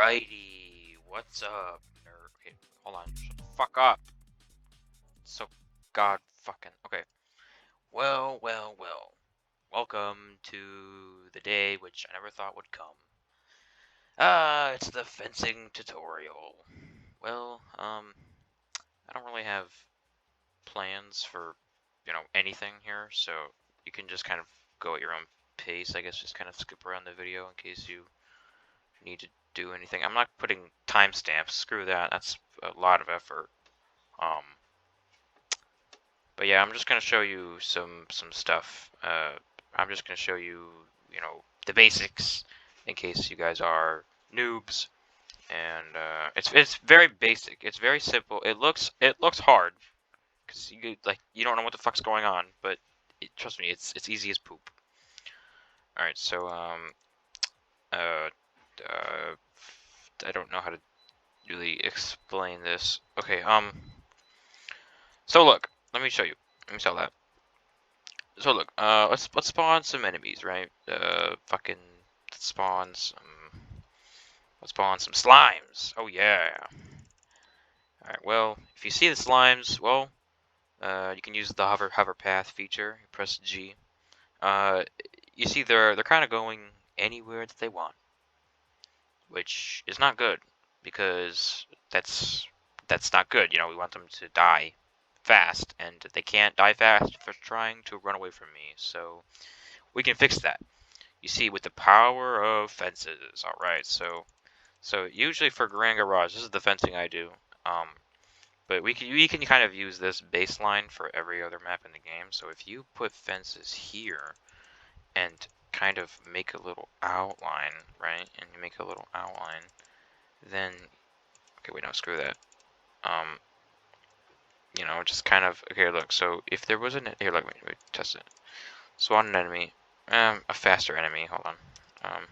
Alrighty, what's up, nerd? Okay, hold on, shut the fuck up. So, god fucking, okay. Well. Welcome to the day which I never thought would come. It's the fencing tutorial. Well, I don't really have plans for, anything here, so you can just kind of go at your own pace, I guess, just kind of skip around the video in case you need to do anything. I'm not putting timestamps. Screw that. That's a lot of effort. But yeah, I'm just gonna show you some stuff. I'm just gonna show you, the basics in case you guys are noobs. And it's very basic. It's very simple. It looks hard because you don't know what the fuck's going on. But trust me, it's easy as poop. All right, so uh, I don't know how to really explain this. Okay, so look, let me show you. Let me sell that. So look, let's spawn some enemies, right? Fucking let's spawn some slimes. Oh yeah. All right. Well, if you see the slimes, well, you can use the hover path feature. You press G. You see they're kind of going anywhere that they want, which is not good because that's not good. You know, we want them to die fast, and they can't die fast for trying to run away from me. So we can fix that. You see, with the power of fences. All right, so usually for Grand Garage, this is the fencing I do. But we can kind of use this baseline for every other map in the game. So if you put fences here and kind of make a little outline, right? And you make a little outline, then okay, wait, no, screw that. Just kind of okay. Look, so if there was an here, let me test it. Spawn an enemy, a faster enemy. Hold on.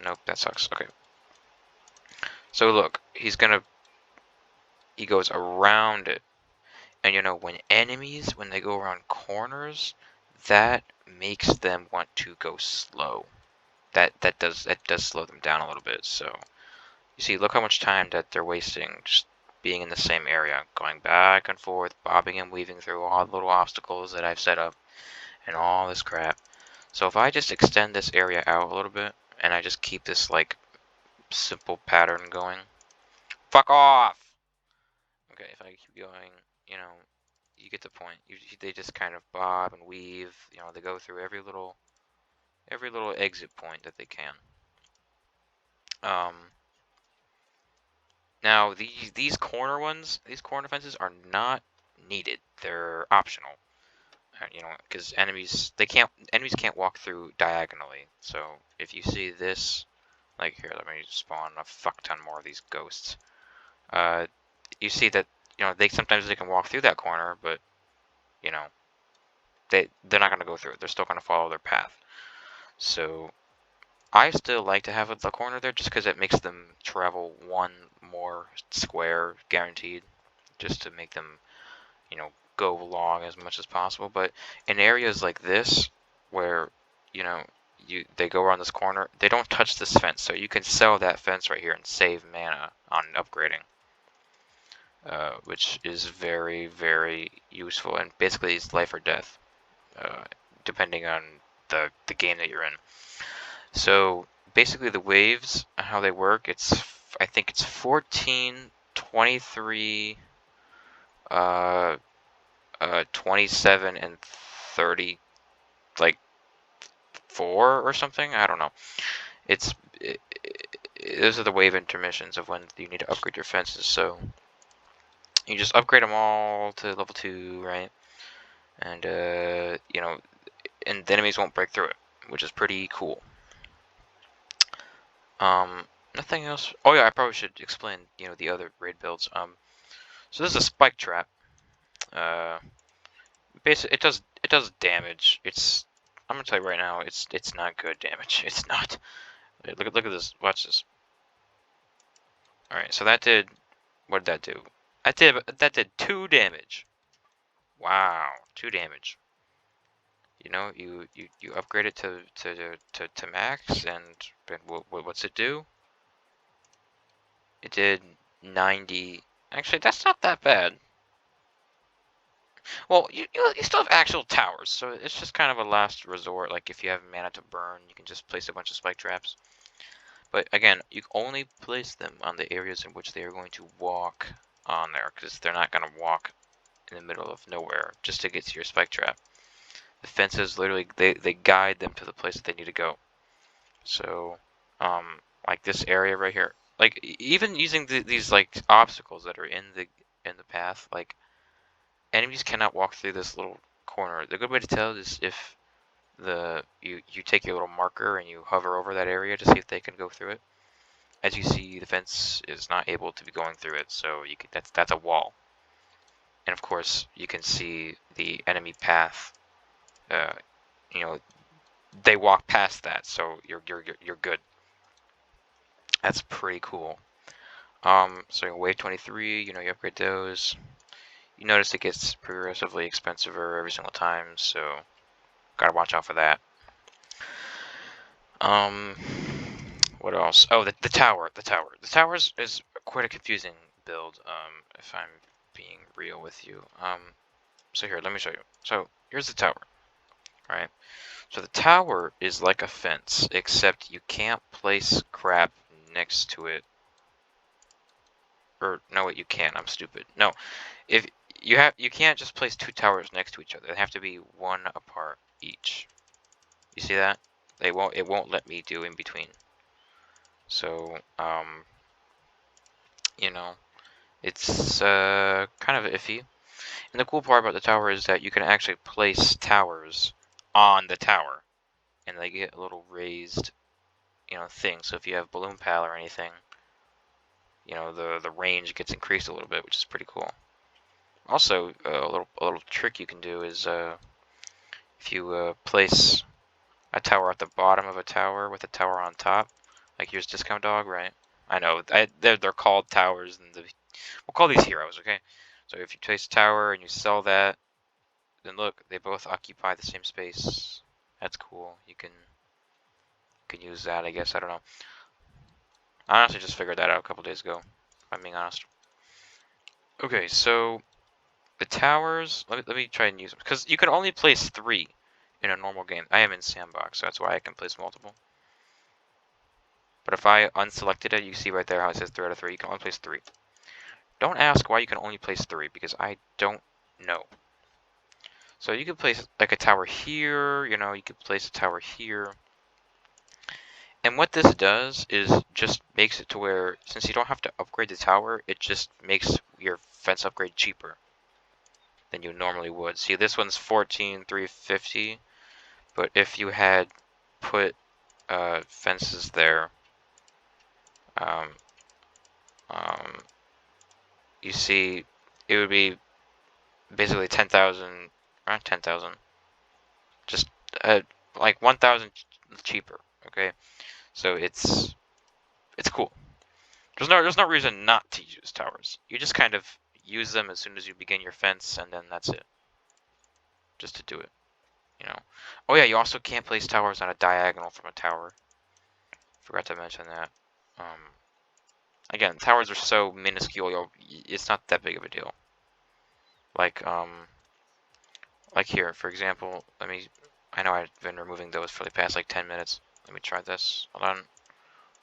Nope, that sucks. Okay. So look, he goes around it. And when enemies, when they go around corners, that makes them want to go slow. That does slow them down a little bit. So you see, look how much time that they're wasting just being in the same area, going back and forth, bobbing and weaving through all the little obstacles that I've set up and all this crap. So if I just extend this area out a little bit and I just keep this like simple pattern going, fuck off. Okay, if I keep going, you get the point. They just kind of bob and weave. They go through every little exit point that they can. Now these corner ones, these corner fences are not needed. They're optional. Because enemies can't walk through diagonally. So if you see this, like here, let me spawn a fuck ton more of these ghosts. You see that they sometimes can walk through that corner, but they're not going to go through it. They're still going to follow their path. So I still like to have the corner there just because it makes them travel one more square guaranteed, just to make them go along as much as possible. But in areas like this where they go around this corner, they don't touch this fence, so you can sell that fence right here and save mana on upgrading. Which is very, very useful, and basically it's life or death, depending on the game that you're in. So basically the waves, how they work, I think it's 14, 23, 27, and 30, like 4 or something. I don't know. Those are the wave intermissions of when you need to upgrade your fences. So you just upgrade them all to level 2, right? And and the enemies won't break through it, which is pretty cool. Nothing else. Oh yeah, I probably should explain, the other raid builds. So this is a spike trap. Basically, it does damage. I'm gonna tell you right now, it's not good damage. It's not. Look at this. Watch this. All right, so that did. What did that do? That did 2 damage. Wow, 2 damage. You know, you upgrade it to max, and what's it do? It did 90. Actually, that's not that bad. Well, you still have actual towers, so it's just kind of a last resort. Like if you have mana to burn, you can just place a bunch of spike traps. But again, you only place them on the areas in which they are going to walk on there, because they're not going to walk in the middle of nowhere just to get to your spike trap. The fences literally they guide them to the place that they need to go. So, like this area right here, like even using these like obstacles that are in the path, like enemies cannot walk through this little corner. The good way to tell is if you take your little marker and you hover over that area to see if they can go through it. As you see, the fence is not able to be going through it, so you can, that's a wall. And of course, you can see the enemy path. You know, they walk past that, so you're good. That's pretty cool. So wave 23, you know, you upgrade those. You notice it gets progressively expensiver every single time, so gotta watch out for that. What else? Oh, the tower. The tower is quite a confusing build. If I'm being real with you. So here, let me show you. So here's the tower, right? So the tower is like a fence, except you can't place crap next to it. Or no, you can. I'm stupid. No, if you can't just place two towers next to each other. They have to be one apart each. You see that? It won't let me do in between. So you know, it's kind of iffy. And the cool part about the tower is that you can actually place towers on the tower, and they get a little raised, you know, thing. So if you have balloon pal or anything, you know, the range gets increased a little bit, which is pretty cool. Also, a little trick you can do is if you place a tower at the bottom of a tower with a tower on top, like here's Discount Dog, right? I know they're called towers, and we'll call these heroes, okay? So if you place a tower and you sell that, then look, they both occupy the same space. That's cool. You can use that, I guess. I don't know. I honestly just figured that out a couple days ago, if I'm being honest. Okay, so the towers, let me try and use them, because you can only place 3 in a normal game. I am in sandbox, so that's why I can place multiple. But if I unselected it, you see right there how it says 3 out of 3. You can only place 3. Don't ask why you can only place 3, because I don't know. So you could place like a tower here, you know, you could place a tower here. And what this does is just makes it to where, since you don't have to upgrade the tower, it just makes your fence upgrade cheaper than you normally would. See, this one's 14,350, but if you had put fences there, um, you see, it would be basically 10,000, around 10,000, just like 1,000 cheaper. Okay, so it's cool. There's no reason not to use towers. You just kind of use them as soon as you begin your fence, and then that's it. Just to do it, you know. Oh yeah, you also can't place towers on a diagonal from a tower. Forgot to mention that. Again, towers are so minuscule, it's not that big of a deal. Like here, for example, I know I've been removing those for the past like 10 minutes. Let me try this. Hold on.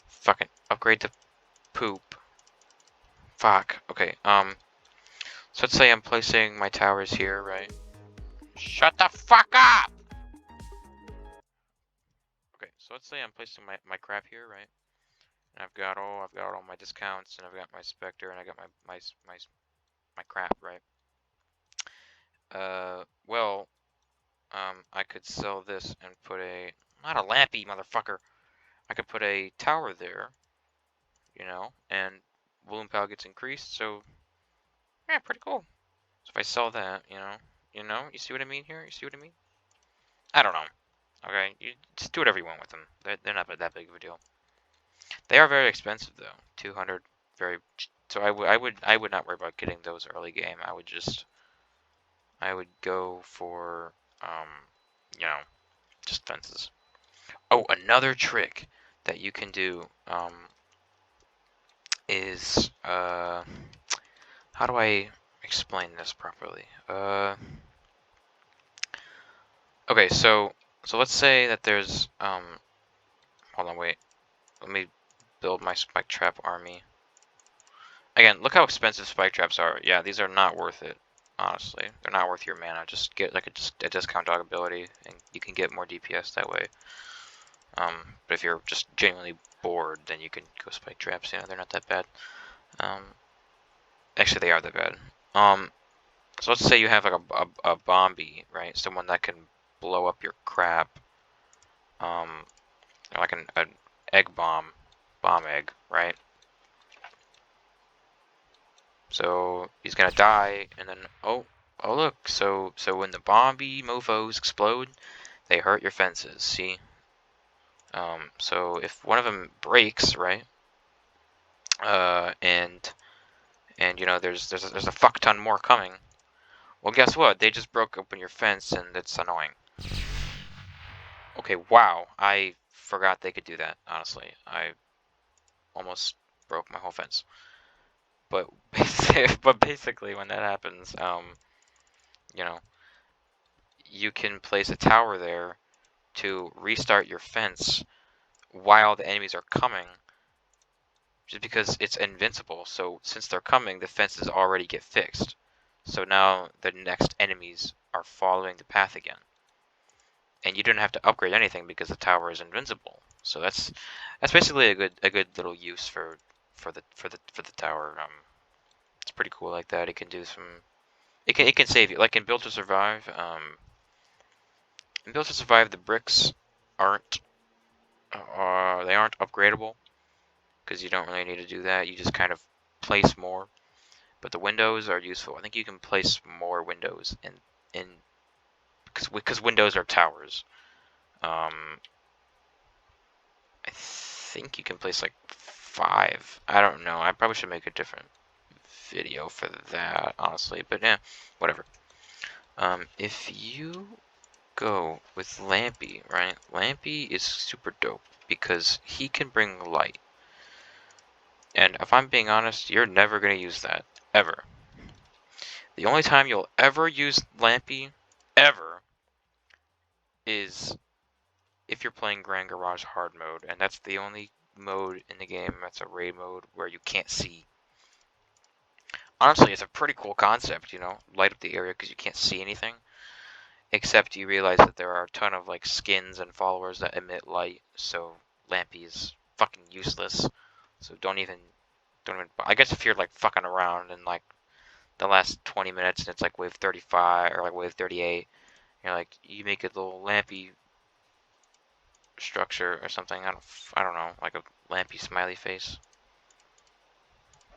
Fucking upgrade to poop. Fuck. Okay, so let's say I'm placing my towers here, right? Shut the fuck up! Okay, so let's say I'm placing my crap here, right? And I've got all my discounts, and I've got my Spectre, and I got my crap, right? Well, I could sell this and put not a Lampy, motherfucker. I could put a tower there, you know, and balloon power gets increased, so yeah, pretty cool. So if I sell that, you see what I mean here? You see what I mean? I don't know. Okay, you just do whatever you want with them. They're not that big of a deal. They are very expensive though. 200, very. So I would not worry about getting those early game. I would go for you know, just fences. Oh, another trick that you can do is how do I explain this properly? Okay, so let's say that there's hold on, wait. Let me build my spike trap army. Again, look how expensive spike traps are. Yeah, these are not worth it. Honestly, they're not worth your mana. Just get like a discount dog ability, and you can get more DPS that way. But if you're just genuinely bored, then you can go spike traps. They're not that bad. Actually, they are that bad. So let's say you have like a bombie, right? Someone that can blow up your crap. Like an egg bomb egg, right? So he's gonna die, and then oh look, so when the bombie mofos explode, they hurt your fences. See, so if one of them breaks, right, and there's a fuck ton more coming. Well, guess what? They just broke open your fence, and it's annoying. Okay, wow, I forgot they could do that. Honestly, I almost broke my whole fence. But basically, when that happens, you know, you can place a tower there to restart your fence while the enemies are coming, just because it's invincible. So since they're coming, the fences already get fixed. So now the next enemies are following the path again, and you don't have to upgrade anything because the tower is invincible. So that's basically a good little use for the tower. It's pretty cool like that. It can do some. It can save you. Like in Build to Survive. In Build to Survive, the bricks aren't they aren't upgradable because you don't really need to do that. You just kind of place more. But the windows are useful. I think you can place more windows in because windows are towers. I think you can place like 5. I don't know. I probably should make a different video for that, honestly. But yeah, whatever. If you go with Lampy, right? Lampy is super dope because he can bring light. And if I'm being honest, you're never going to use that. Ever. The only time you'll ever use Lampy, ever, is if you're playing Grand Garage Hard mode. And that's the only mode in the game that's a raid mode where you can't see. Honestly, it's a pretty cool concept, light up the area because you can't see anything. Except you realize that there are a ton of like skins and followers that emit light, so Lampy is fucking useless. So don't even. I guess if you're like fucking around in like the last 20 minutes and it's like wave 35 or like wave 38, you're like you make a little Lampy structure or something. I don't know, like a Lampy smiley face.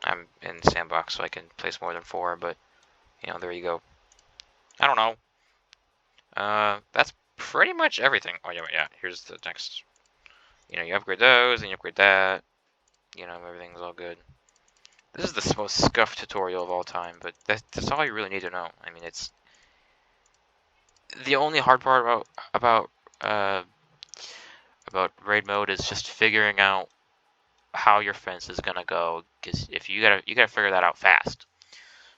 I'm in sandbox, so I can place more than 4, but there you go. I don't know. That's pretty much everything. Oh yeah. Here's the next. You upgrade those and you upgrade that. Everything's all good. This is the most scuffed tutorial of all time, but that's all you really need to know. I mean, it's the only hard part uh, about raid mode is just figuring out how your fence is gonna go. Because if you gotta figure that out fast.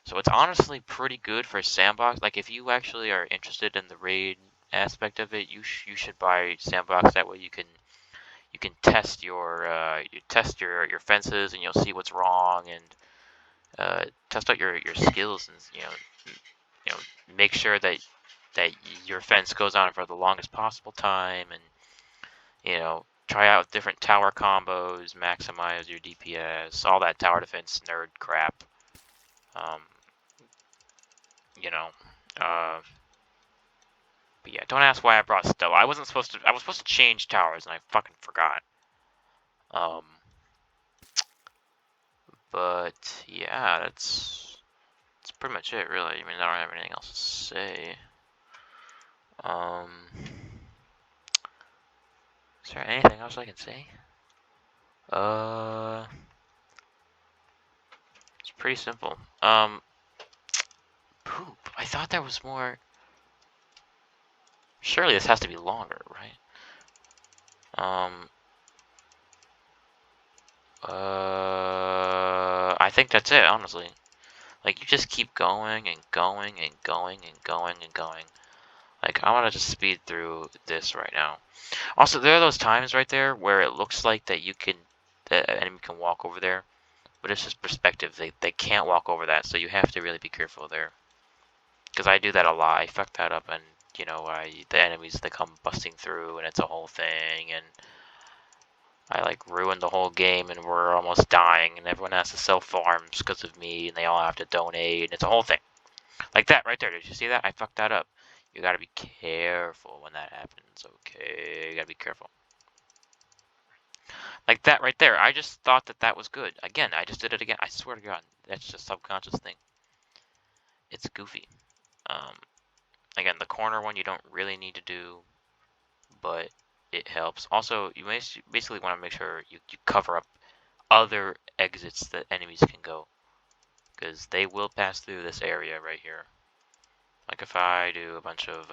So it's honestly pretty good for sandbox. Like if you actually are interested in the raid aspect of it, you should buy sandbox. That way you can test your fences and you'll see what's wrong and test out your skills and make sure that your fence goes on for the longest possible time and try out different tower combos, maximize your DPS, all that tower defense nerd crap. Um, you know, uh, but yeah, don't ask why I brought Stella. I was supposed to change towers and I fucking forgot. But yeah, that's pretty much it, really. I mean, I don't have anything else to say. Is there anything else I can say? It's pretty simple. Poop. I thought there was more. Surely this has to be longer, right? I think that's it, honestly. Like, you just keep going and going and going and going and going. Like, I want to just speed through this right now. Also, there are those times right there where it looks like that that an enemy can walk over there, but it's just perspective. They can't walk over that, so you have to really be careful there. Because I do that a lot. I fuck that up, and you know, the enemies they come busting through, and it's a whole thing, and I like ruined the whole game, and we're almost dying, and everyone has to sell farms because of me, and they all have to donate, and it's a whole thing. Like that right there. Did you see that? I fucked that up. You gotta be careful when that happens. Okay, you gotta be careful. Like that right there. I just thought that that was good. Again, I just did it again. I swear to God, that's just a subconscious thing. It's goofy. Um, Again, the corner one you don't really need to do, but it helps. Also, you basically want to make sure you cover up other exits that enemies can go, because they will pass through this area right here. Like if I do a bunch of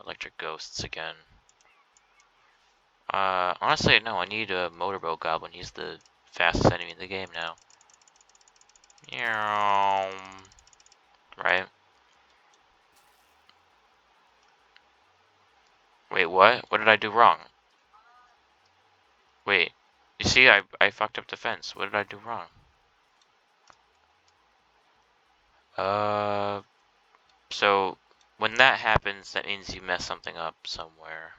electric ghosts again. Honestly, no, I need a motorboat goblin. He's the fastest enemy in the game now. Right? Wait, what? What did I do wrong? Wait. You see, I fucked up the fence. What did I do wrong? So when that happens, that means you mess something up somewhere.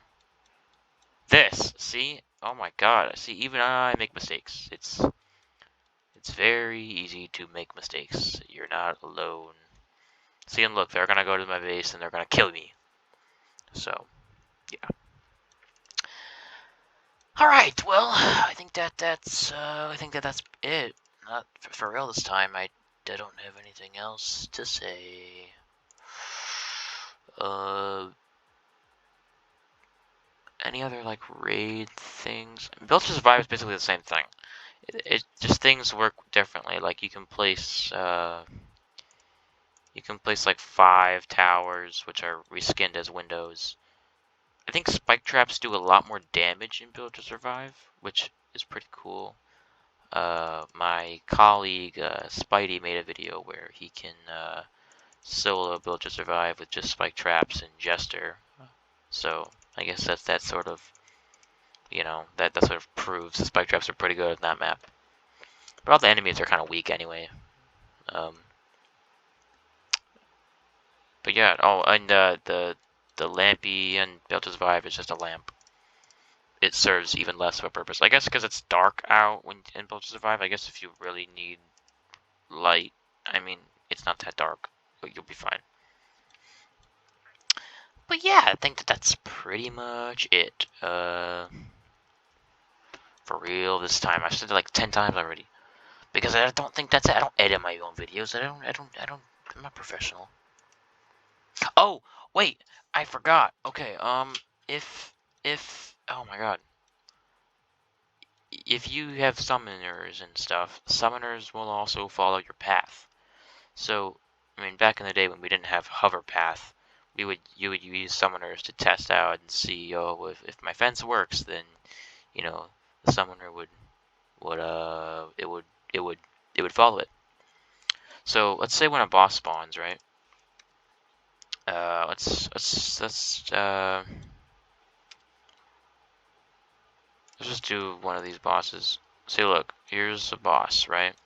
This, see? Oh my god, see, even I make mistakes. It's very easy to make mistakes. You're not alone. See, and look, they're gonna go to my base and they're gonna kill me. So, yeah. Alright, well, I think that's it. Not for real this time. I don't have anything else to say. Any other like raid things? Build to Survive is basically the same thing. It just things work differently. Like you can place like 5 towers, which are reskinned as windows. I think spike traps do a lot more damage in Build to Survive, which is pretty cool. My colleague Spidey made a video where he can solo Build to Survive with just spike traps and Jester. So I guess that sort of, you know, that sort of proves the spike traps are pretty good on that map. But all the enemies are kind of weak anyway. But yeah, oh, and the Lampy and Built to Survive is just a lamp. It serves even less of a purpose. I guess because it's dark out when in Built to Survive. I guess if you really need light, I mean, it's not that dark, but you'll be fine. But yeah, I think that's pretty much it. For real this time. I've said it like 10 times already. Because I don't think that's it. I don't edit my own videos. I'm not professional. Oh, wait, I forgot. Okay, if, oh my god. If you have summoners and stuff, summoners will also follow your path. So, I mean, back in the day when we didn't have hover path, you would use summoners to test out and see, oh, if my fence works, then, you know, the summoner would follow it. So let's say when a boss spawns, right? Let's just do one of these bosses. See, look, here's a boss, right?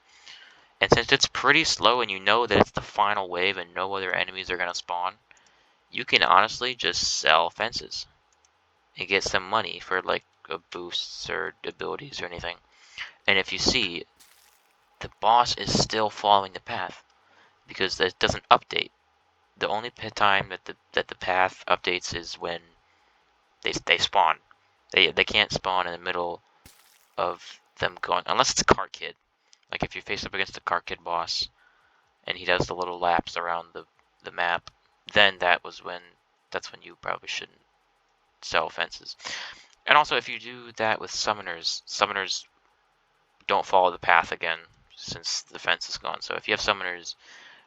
And since it's pretty slow and you know that it's the final wave and no other enemies are gonna spawn, you can honestly just sell fences and get some money for like boosts or abilities or anything. And if you see, the boss is still following the path because that doesn't update. The only time that the path updates is when they spawn. They can't spawn in the middle of them going, unless it's a Cart Kid. Like if you face up against the Cart Kid boss and he does the little laps around the map, then that's when you probably shouldn't sell fences. And also if you do that with summoners don't follow the path again since the fence is gone. So if you have summoners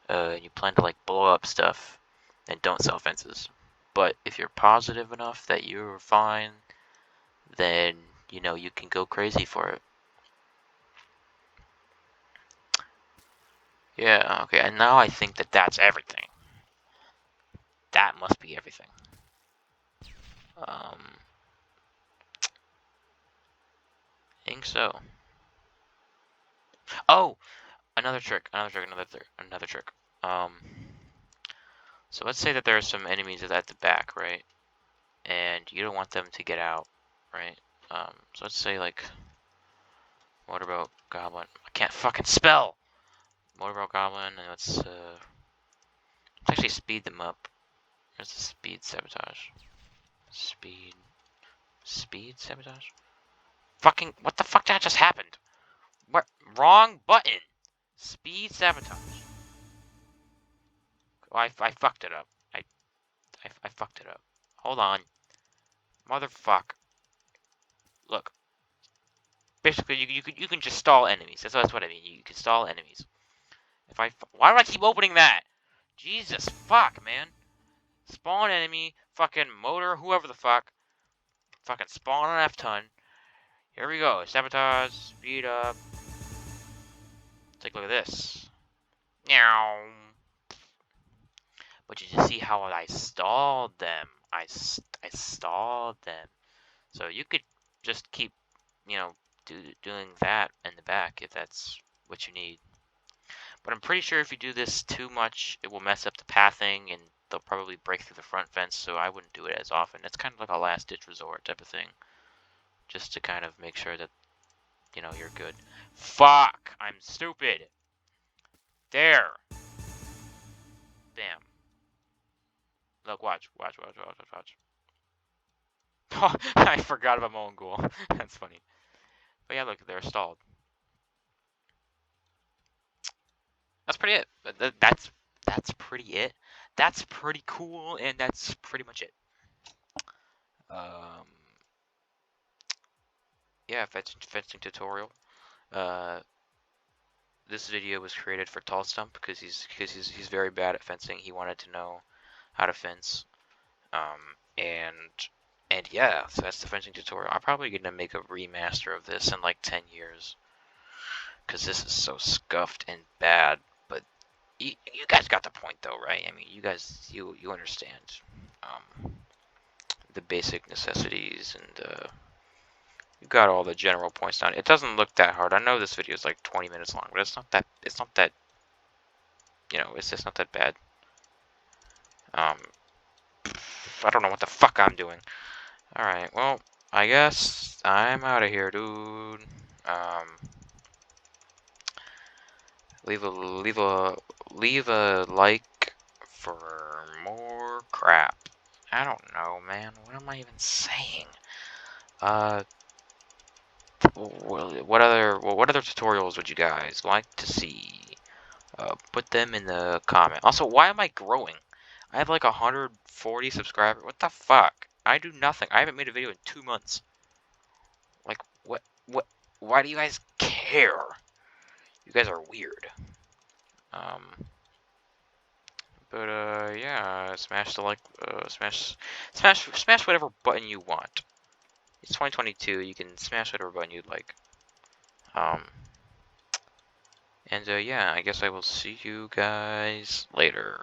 and you plan to like blow up stuff, then don't sell fences. But if you're positive enough that you're fine, then, you know, you can go crazy for it. Yeah, okay, and now I think that that's everything. That must be everything. I think so. Oh! Another trick. So let's say that there are some enemies at the back, right? And you don't want them to get out, right? So let's say, like, Motorboat Goblin. I can't fucking spell! Motorboat Goblin, and let's actually speed them up. There's the speed sabotage. Speed sabotage? Fucking, what the fuck that just happened? What? Wrong button! Speed sabotage. Oh, I fucked it up. I fucked it up. Hold on. Motherfuck. Look. Basically, you can just stall enemies. That's what I mean. You can stall enemies. Why do I keep opening that? Jesus fuck, man. Spawn enemy, fucking motor, whoever the fuck. Fucking spawn an F-ton. Here we go. Sabotage, speed up. Take a look at this. Meow. But you just see how I stalled them. I stalled them. So you could just keep, you know, doing that in the back if that's what you need. But I'm pretty sure if you do this too much, it will mess up the pathing and they'll probably break through the front fence, so I wouldn't do it as often. It's kind of like a last-ditch resort type of thing. Just to kind of make sure that, you know, you're good. Fuck! I'm stupid! There! Bam. Look, watch. Oh, I forgot about my own goal. That's funny. But yeah, look, they're stalled. That's pretty it. That's pretty it. That's pretty cool, and that's pretty much it. Yeah, fencing tutorial. This video was created for tallstump because he's very bad at fencing. He wanted to know how to fence. And yeah, so that's the fencing tutorial. I'm probably gonna make a remaster of this in like 10 years because this is so scuffed and bad. But you guys got the point though, right? I mean, you guys you understand the basic necessities, and you got all the general points down. It doesn't look that hard. I know this video is like 20 minutes long, but it's not that you know, it's just not that bad. I don't know what the fuck I'm doing. Alright, well, I guess I'm out of here, dude. Leave a like for more crap. I don't know, man. What am I even saying? What other tutorials would you guys like to see? Put them in the comment. Also, why am I growing? I have like 140 subscribers. What the fuck? I do nothing. I haven't made a video in 2 months. Like, what? Why do you guys care? You guys are weird. Yeah, smash the like, smash whatever button you want. It's 2022. You can smash whatever button you'd like. Yeah, I guess I will see you guys later.